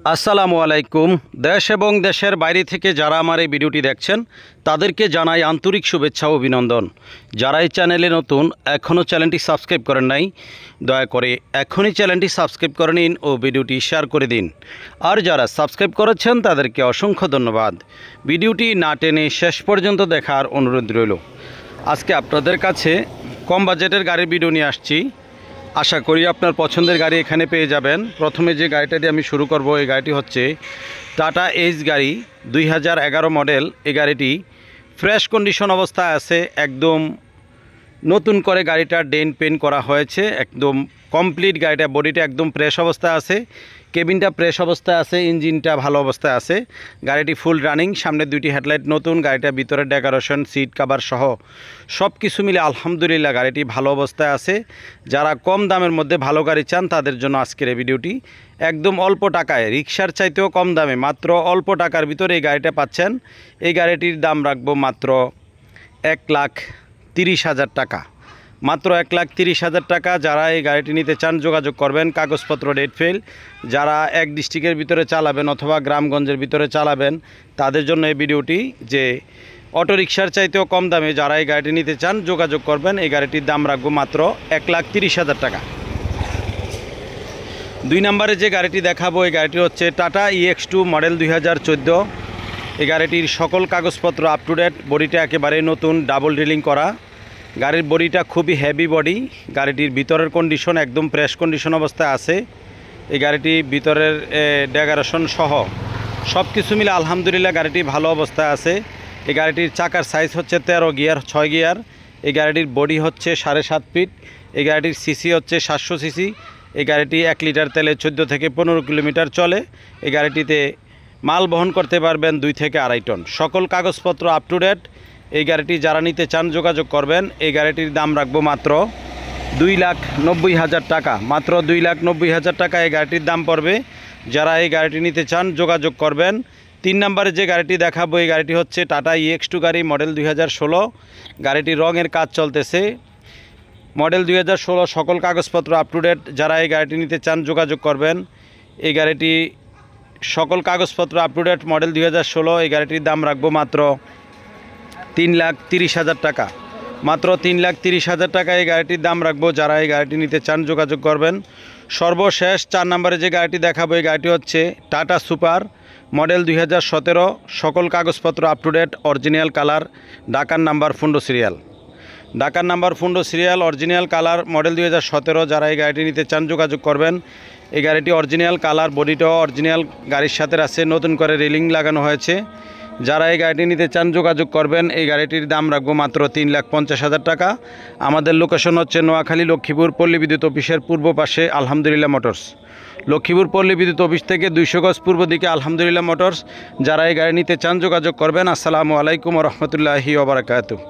আসসালামু আলাইকুম। দেশ এবং দেশের বাইরে থেকে যারা আমার এই ভিডিওটি দেখছেন তাদেরকে জানাই আন্তরিক শুভেচ্ছা ও অভিনন্দন। যারা এই চ্যানেলে নতুন, এখনও চ্যানেলটি সাবস্ক্রাইব করেন নাই, দয়া করে এখনই চ্যানেলটি সাবস্ক্রাইব করে নিন ও ভিডিওটি শেয়ার করে দিন। আর যারা সাবস্ক্রাইব করেছেন তাদেরকে অসংখ্য ধন্যবাদ। ভিডিওটি না টেনে শেষ পর্যন্ত দেখার অনুরোধ রইল। আজকে আপনাদের কাছে কম বাজেটের গাড়ির ভিডিও নিয়ে আসছি। আশা করি আপনার পছন্দের গাড়ি এখানে পেয়ে যাবেন। প্রথমে যে গাড়িটা দিয়ে আমি শুরু করব, এই গাড়িটি হচ্ছে টাটা এইচ গাড়ি 2011 মডেল। এই গাড়িটি ফ্রেশ কন্ডিশন অবস্থায় আছে, একদম নতুন করে গাড়িটা ডেন্ট পেন্ট করা হয়েছে, একদম কমপ্লিট। গাড়িটা বডিটা একদম ফ্রেশ অবস্থায় আছে, কেবিনটা ফ্রেশ অবস্থায় আছে, ইঞ্জিনটা ভালো অবস্থায় আছে। গাড়িটি ফুল রানিং, সামনে দুইটি হেডলাইট নতুন, গাড়িটা ভিতরে ডেকোরেশন, সিট কাভার সহ সব কিছু মিলে আলহামদুলিল্লাহ গাড়িটি ভালো অবস্থায় আছে। যারা কম দামের মধ্যে ভালো গাড়ি চান তাদের জন্য আজকের এই ভিডিওটি। একদম অল্প টাকায়, রিক্সার চাইতেও কম দামে, মাত্র অল্প টাকার ভিতরে এই গাড়িটা পাচ্ছেন। এই গাড়িটির দাম রাখবো মাত্র 1,30,000 টাকা, মাত্র 1,30,000 টাকা। যারা এই গাড়িটি নিতে চান যোগাযোগ করবেন। কাগজপত্র ডেট ফেল, যারা এক ডিস্ট্রিক্টের ভিতরে চালাবেন অথবা গ্রামগঞ্জের ভিতরে চালাবেন তাদের জন্য এই ভিডিওটি, যে অটো রিক্সার চাইতেও কম দামে যারা এই গাড়িটি নিতে চান যোগাযোগ করবেন। এই গাড়িটির দাম রাখবো মাত্র 1,30,000 টাকা। 2 নম্বরে যে গাড়িটি দেখাবো, এই গাড়িটি হচ্ছে টাটা EX2 মডেল 2014। এই গাড়িটির সকল কাগজপত্র আপ টু ডেট, বডিটা একেবারে নতুন, ডাবল ড্রিলিং করা। গাড়ির বডিটা খুবই হেভি বডি। গাড়িটির ভিতরের কন্ডিশন একদম ফ্রেশ কন্ডিশন অবস্থায় আছে। এই গাড়িটি ভিতরের ডেকোরেশন সহ সব কিছু মিলে আলহামদুলিল্লাহ গাড়িটি ভালো অবস্থায় আছে। এই গাড়িটির চাকার সাইজ হচ্ছে 13 গিয়ার 6 গিয়ার। এই গাড়িটির বডি হচ্ছে 7.5 ফিট। এই গাড়িটির সিসি হচ্ছে 700 সিসি। এই গাড়িটি 1 লিটার তেলে 14 থেকে 15 কিলোমিটার চলে। এই গাড়িটিতে মাল বহন করতে পারবেন 2 থেকে 2.5 টন। সকল কাগজপত্র আপ টু ডেট। এই গাড়িটি যারা নিতে চান যোগাযোগ করবেন। এই গাড়িটির দাম রাখবো মাত্র 2,90,000 টাকা, মাত্র 2,90,000 টাকা এই গাড়িটির দাম পড়বে। যারা এই গাড়িটি নিতে চান যোগাযোগ করবেন। 3 নম্বরে যে গাড়িটি দেখাবো, এই গাড়িটি হচ্ছে টাটা EX2 গাড়ি মডেল 2016। গাড়িটির রঙের কাজ চলতেছে, মডেল 2016, সকল কাগজপত্র আপ টু ডেট। যারা এই গাড়িটি নিতে চান যোগাযোগ করবেন। এই গাড়িটি সকল কাগজপত্র আপ টু ডেট, মডেল 2016। এই গাড়িটির দাম রাখবো মাত্র 3,30,000 টাকা, মাত্র 3,30,000 টাকা এই গাড়িটির দাম রাখবো। যারা এই গাড়িটি নিতে চান যোগাযোগ করবেন। সর্বশেষ 4 নম্বরে যে গাড়িটি দেখাবো, এই গাড়িটি হচ্ছে টাটা সুপার মডেল 2017। সকল কাগজপত্র up to date, original colour, ঢাকার নাম্বার ফুন্ডো সিরিয়াল, ঢাকার নাম্বার ফুন্ডো সিরিয়াল, অরিজিনাল কালার, মডেল 2017। যারা এই গাড়িটি নিতে চান যোগাযোগ করবেন। এই গাড়িটি অরিজিনাল কালার, বডিটাও অরিজিনাল গাড়ির সাথে আছে, নতুন করে রেলিং লাগানো হয়েছে। যারা এই গাড়িটি নিতে চান যোগাযোগ করবেন। এই গাড়িটির দাম রাখবো মাত্র 3,50,000 টাকা। আমাদের লোকেশন হচ্ছে নোয়াখালী লক্ষ্মীপুর পল্লী বিদ্যুৎ অফিসের পূর্ব পাশে আলহামদুলিল্লাহ মোটরস। লক্ষ্মীপুর পল্লী বিদ্যুৎ অফিস থেকে 200 গজ পূর্ব দিকে আলহামদুলিল্লাহ মোটরস। যারা এই গাড়ি নিতে চান যোগাযোগ করবেন। আসসালামু আলাইকুম ওয়া রাহমাতুল্লাহি ওয়া বারাকাতুহু।